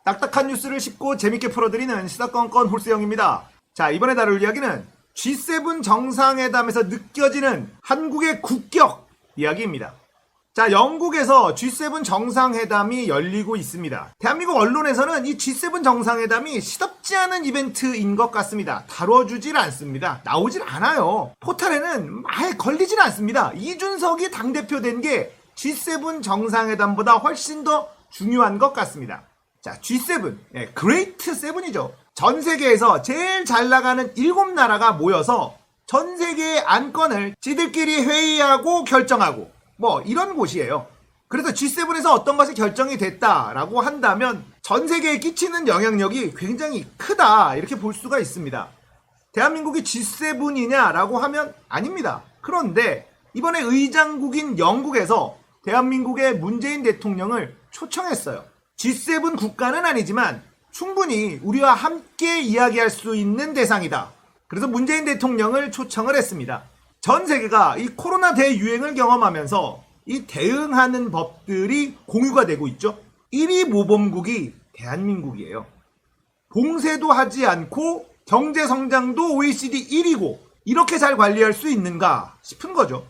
딱딱한 뉴스를 쉽고 재밌게 풀어드리는 시사건건 홀수영입니다. 자, 이번에 다룰 이야기는 G7 정상회담에서 느껴지는 한국의 국격 이야기입니다. 자, 영국에서 G7 정상회담이 열리고 있습니다. 대한민국 언론에서는 이 G7 정상회담이 시덥지 않은 이벤트인 것 같습니다. 다뤄주질 않습니다. 나오질 않아요. 포탈에는 아예 걸리질 않습니다. 이준석이 당대표 된 게 G7 정상회담보다 훨씬 더 중요한 것 같습니다. 자, G7, 그레이트 세븐이죠. 전 세계에서 제일 잘 나가는 7나라가 모여서 전 세계의 안건을 지들끼리 회의하고 결정하고 이런 곳이에요. 그래서 G7에서 어떤 것이 결정이 됐다라고 한다면 전 세계에 끼치는 영향력이 굉장히 크다 이렇게 볼 수가 있습니다. 대한민국이 G7이냐라고 하면 아닙니다. 그런데 이번에 의장국인 영국에서 대한민국의 문재인 대통령을 초청했어요. G7 국가는 아니지만 충분히 우리와 함께 이야기할 수 있는 대상이다. 그래서 문재인 대통령을 초청을 했습니다. 전 세계가 이 코로나 대유행을 경험하면서 이 대응하는 법들이 공유가 되고 있죠. 1위 모범국이 대한민국이에요. 봉쇄도 하지 않고 경제성장도 OECD 1위고 이렇게 잘 관리할 수 있는가 싶은 거죠.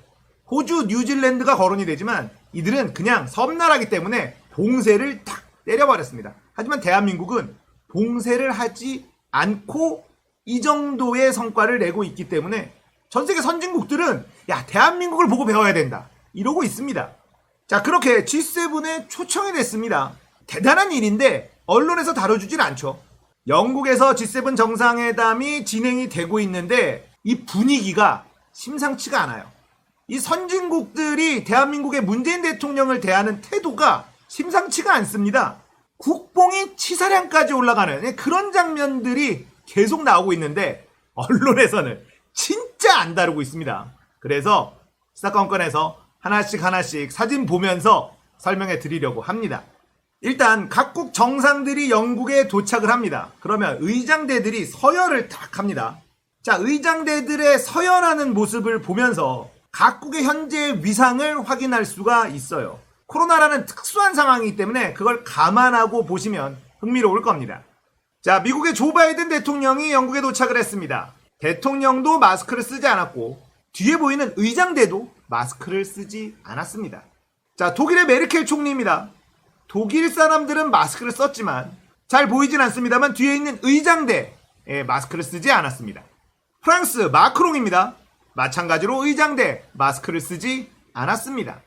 호주, 뉴질랜드가 거론이 되지만 이들은 그냥 섬나라기 때문에 봉쇄를 탁 때려버렸습니다. 하지만 대한민국은 봉쇄를 하지 않고 이 정도의 성과를 내고 있기 때문에 전 세계 선진국들은 야, 대한민국을 보고 배워야 된다 이러고 있습니다. 자, 그렇게 G7에 초청이 됐습니다. 대단한 일인데 언론에서 다뤄주질 않죠. 영국에서 G7 정상회담이 진행이 되고 있는데 이 분위기가 심상치가 않아요. 이 선진국들이 대한민국의 문재인 대통령을 대하는 태도가 심상치가 않습니다. 국뽕이 치사량까지 올라가는 그런 장면들이 계속 나오고 있는데 언론에서는 진짜 안 다루고 있습니다. 그래서 시사건건에서 하나씩 사진 보면서 설명해 드리려고 합니다. 일단 각국 정상들이 영국에 도착을 합니다. 그러면 의장대들이 서열을 딱 합니다. 자, 의장대들의 서열하는 모습을 보면서 각국의 현재 위상을 확인할 수가 있어요. 코로나라는 특수한 상황이기 때문에 그걸 감안하고 보시면 흥미로울 겁니다. 자, 미국의 조 바이든 대통령이 영국에 도착을 했습니다. 대통령도 마스크를 쓰지 않았고 뒤에 보이는 의장대도 마스크를 쓰지 않았습니다. 자, 독일의 메르켈 총리입니다. 독일 사람들은 마스크를 썼지만 잘 보이진 않습니다만 뒤에 있는 의장대에 마스크를 쓰지 않았습니다. 프랑스 마크롱입니다. 마찬가지로 의장대 마스크를 쓰지 않았습니다.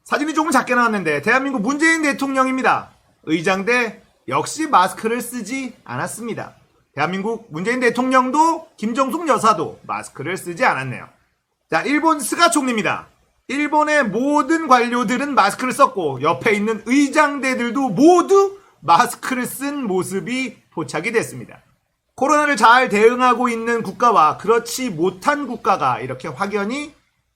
사진이 조금 작게 나왔는데 대한민국 문재인 대통령입니다. 의장대 역시 마스크를 쓰지 않았습니다. 대한민국 문재인 대통령도 김정숙 여사도 마스크를 쓰지 않았네요. 자, 일본 스가 총리입니다. 일본의 모든 관료들은 마스크를 썼고 옆에 있는 의장대들도 모두 마스크를 쓴 모습이 포착이 됐습니다. 코로나를 잘 대응하고 있는 국가와 그렇지 못한 국가가 이렇게 확연히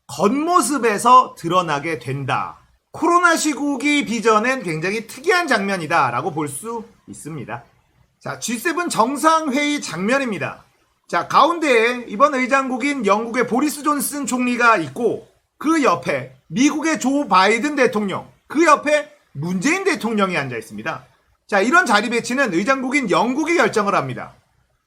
겉모습에서 드러나게 된다. 코로나 시국이 빚어낸 굉장히 특이한 장면이다 라고 볼 수 있습니다. 자, G7 정상회의 장면입니다. 자, 가운데에 이번 의장국인 영국의 보리스 존슨 총리가 있고 그 옆에 미국의 조 바이든 대통령, 그 옆에 문재인 대통령이 앉아 있습니다. 자, 이런 자리 배치는 의장국인 영국이 결정을 합니다.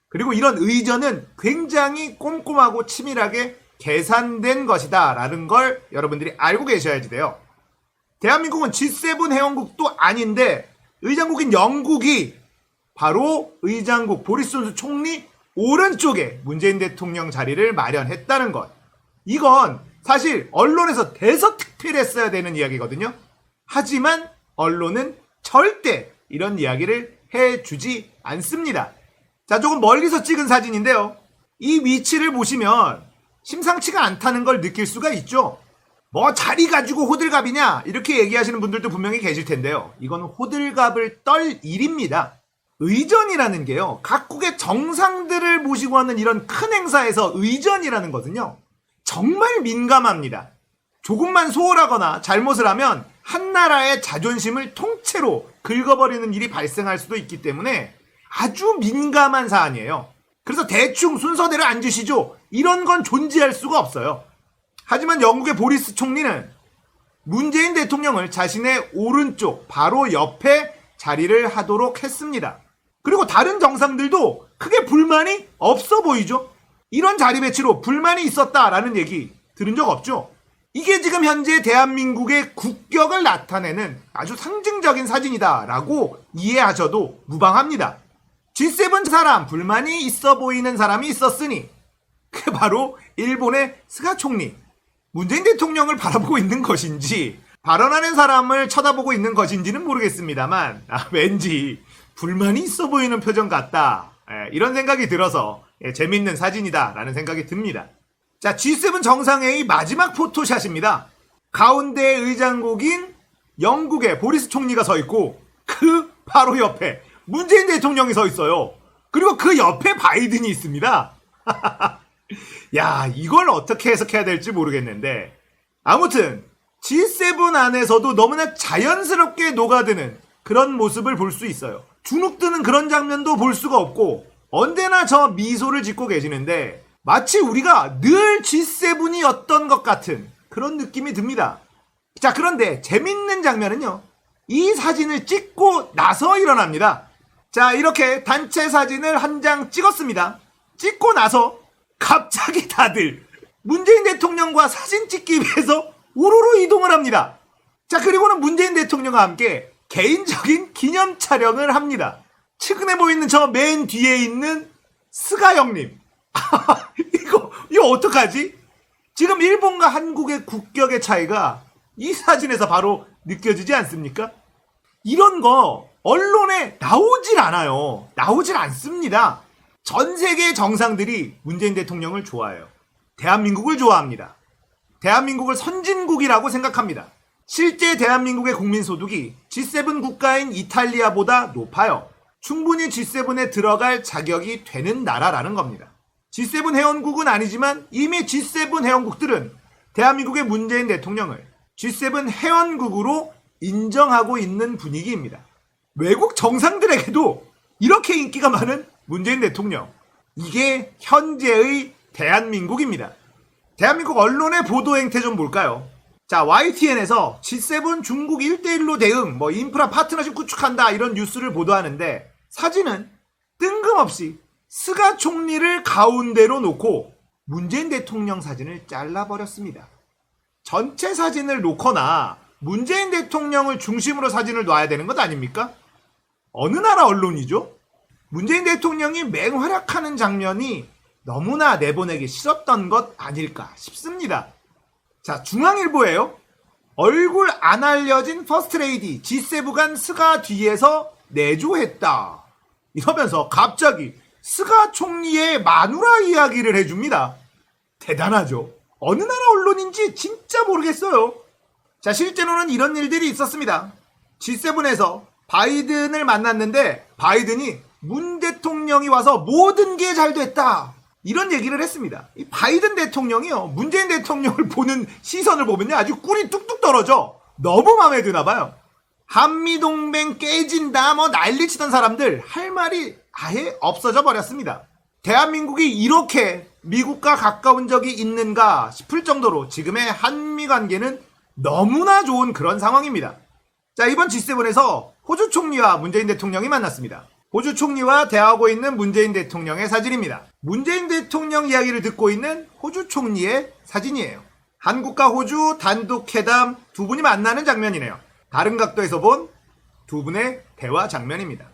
그리고 이런 의전은 굉장히 꼼꼼하고 치밀하게 계산된 것이다 라는 걸 여러분들이 알고 계셔야지 돼요. 대한민국은 G7 회원국도 아닌데 의장국인 영국이 바로 의장국 보리스 존슨 총리 오른쪽에 문재인 대통령 자리를 마련했다는 것. 이건 사실 언론에서 대서특필했어야 되는 이야기거든요. 하지만 언론은 절대 이런 이야기를 해주지 않습니다. 자, 조금 멀리서 찍은 사진인데요. 이 위치를 보시면 심상치가 않다는 걸 느낄 수가 있죠. 자리 가지고 호들갑이냐 이렇게 얘기하시는 분들도 분명히 계실 텐데요. 이건 호들갑을 떨 일입니다. 의전이라는 게요, 각국의 정상들을 모시고 하는 이런 큰 행사에서 의전이라는 것은요 정말 민감합니다. 조금만 소홀하거나 잘못을 하면 한 나라의 자존심을 통째로 긁어버리는 일이 발생할 수도 있기 때문에 아주 민감한 사안이에요. 그래서 대충 순서대로 앉으시죠, 이런 건 존재할 수가 없어요. 하지만 영국의 보리스 총리는 문재인 대통령을 자신의 오른쪽 바로 옆에 자리를 하도록 했습니다. 그리고 다른 정상들도 크게 불만이 없어 보이죠? 이런 자리 배치로 불만이 있었다라는 얘기 들은 적 없죠? 이게 지금 현재 대한민국의 국격을 나타내는 아주 상징적인 사진이다라고 이해하셔도 무방합니다. G7 사람, 불만이 있어 보이는 사람이 있었으니 그게 바로 일본의 스가 총리, 문재인 대통령을 바라보고 있는 것인지 발언하는 사람을 쳐다보고 있는 것인지는 모르겠습니다만 왠지 불만이 있어 보이는 표정 같다, 이런 생각이 들어서 재밌는 사진이다 라는 생각이 듭니다. 자, G7 정상회의 마지막 포토샷입니다. 가운데 의장국인 영국의 보리스 총리가 서 있고 그 바로 옆에 문재인 대통령이 서 있어요. 그리고 그 옆에 바이든이 있습니다. 야, 이걸 어떻게 해석해야 될지 모르겠는데 아무튼 G7 안에서도 너무나 자연스럽게 녹아드는 그런 모습을 볼 수 있어요. 주눅드는 그런 장면도 볼 수가 없고 언제나 저 미소를 짓고 계시는데 마치 우리가 늘 G7이었던 것 같은 그런 느낌이 듭니다. 자, 그런데 재밌는 장면은요, 이 사진을 찍고 나서 일어납니다. 자, 이렇게 단체 사진을 한 장 찍었습니다. 찍고 나서 갑자기 다들 문재인 대통령과 사진 찍기 위해서 우르르 이동을 합니다. 자, 그리고는 문재인 대통령과 함께 개인적인 기념 촬영을 합니다. 최근에 보이는 저 맨 뒤에 있는 스가 형님. 이거 어떡하지? 지금 일본과 한국의 국격의 차이가 이 사진에서 바로 느껴지지 않습니까? 이런 거 언론에 나오질 않아요. 나오질 않습니다. 전 세계 정상들이 문재인 대통령을 좋아해요. 대한민국을 좋아합니다. 대한민국을 선진국이라고 생각합니다. 실제 대한민국의 국민소득이 G7 국가인 이탈리아보다 높아요. 충분히 G7에 들어갈 자격이 되는 나라라는 겁니다. G7 회원국은 아니지만 이미 G7 회원국들은 대한민국의 문재인 대통령을 G7 회원국으로 인정하고 있는 분위기입니다. 외국 정상들에게도 이렇게 인기가 많은 문재인 대통령, 이게 현재의 대한민국입니다. 대한민국 언론의 보도 행태 좀 볼까요? 자, YTN에서 G7 중국 1대1로 대응, 인프라 파트너십 구축한다, 이런 뉴스를 보도하는데 사진은 뜬금없이 스가 총리를 가운데로 놓고 문재인 대통령 사진을 잘라버렸습니다. 전체 사진을 놓거나 문재인 대통령을 중심으로 사진을 놔야 되는 것 아닙니까? 어느 나라 언론이죠? 문재인 대통령이 맹활약하는 장면이 너무나 내보내기 싫었던 것 아닐까 싶습니다. 자, 중앙일보예요. 얼굴 안 알려진 퍼스트레이디 G7 간 스가 뒤에서 내조했다, 이러면서 갑자기 스가 총리의 마누라 이야기를 해줍니다. 대단하죠? 어느 나라 언론인지 진짜 모르겠어요. 자, 실제로는 이런 일들이 있었습니다. G7에서 바이든을 만났는데 바이든이 문 대통령이 와서 모든 게 잘 됐다, 이런 얘기를 했습니다. 이 바이든 대통령이요, 문재인 대통령을 보는 시선을 보면요 아주 꿀이 뚝뚝 떨어져. 너무 마음에 드나 봐요. 한미동맹 깨진다 난리치던 사람들 할 말이 아예 없어져 버렸습니다. 대한민국이 이렇게 미국과 가까운 적이 있는가 싶을 정도로 지금의 한미 관계는 너무나 좋은 그런 상황입니다. 자, 이번 G7에서 호주 총리와 문재인 대통령이 만났습니다. 호주 총리와 대화하고 있는 문재인 대통령의 사진입니다. 문재인 대통령 이야기를 듣고 있는 호주 총리의 사진이에요. 한국과 호주 단독 회담, 두 분이 만나는 장면이네요. 다른 각도에서 본 두 분의 대화 장면입니다.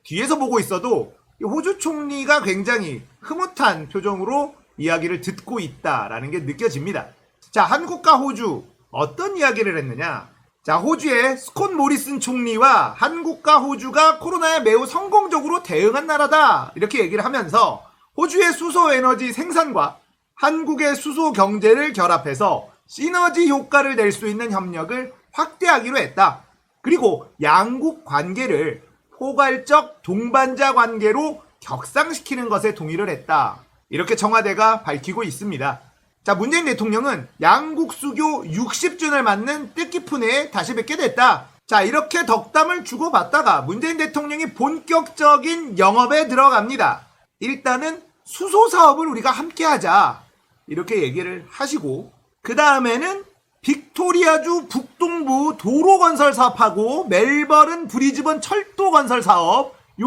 뒤에서 보고 있어도 호주 총리가 굉장히 흐뭇한 표정으로 이야기를 듣고 있다라는 게 느껴집니다. 자, 한국과 호주 어떤 이야기를 했느냐? 자, 호주의 스콧 모리슨 총리와 한국과 호주가 코로나에 매우 성공적으로 대응한 나라다, 이렇게 얘기를 하면서 호주의 수소 에너지 생산과 한국의 수소 경제를 결합해서 시너지 효과를 낼 수 있는 협력을 확대하기로 했다. 그리고 양국 관계를 포괄적 동반자 관계로 격상시키는 것에 동의를 했다, 이렇게 청와대가 밝히고 있습니다. 자, 문재인 대통령은 양국 수교 60주년을 맞는 뜻깊은 해에 다시 뵙게 됐다. 자, 이렇게 덕담을 주고받다가 문재인 대통령이 본격적인 영업에 들어갑니다. 일단은 수소 사업을 우리가 함께 하자, 이렇게 얘기를 하시고 그 다음에는 빅토리아주 북동부 도로 건설 사업하고 멜버른 브리즈번 철도 건설 사업,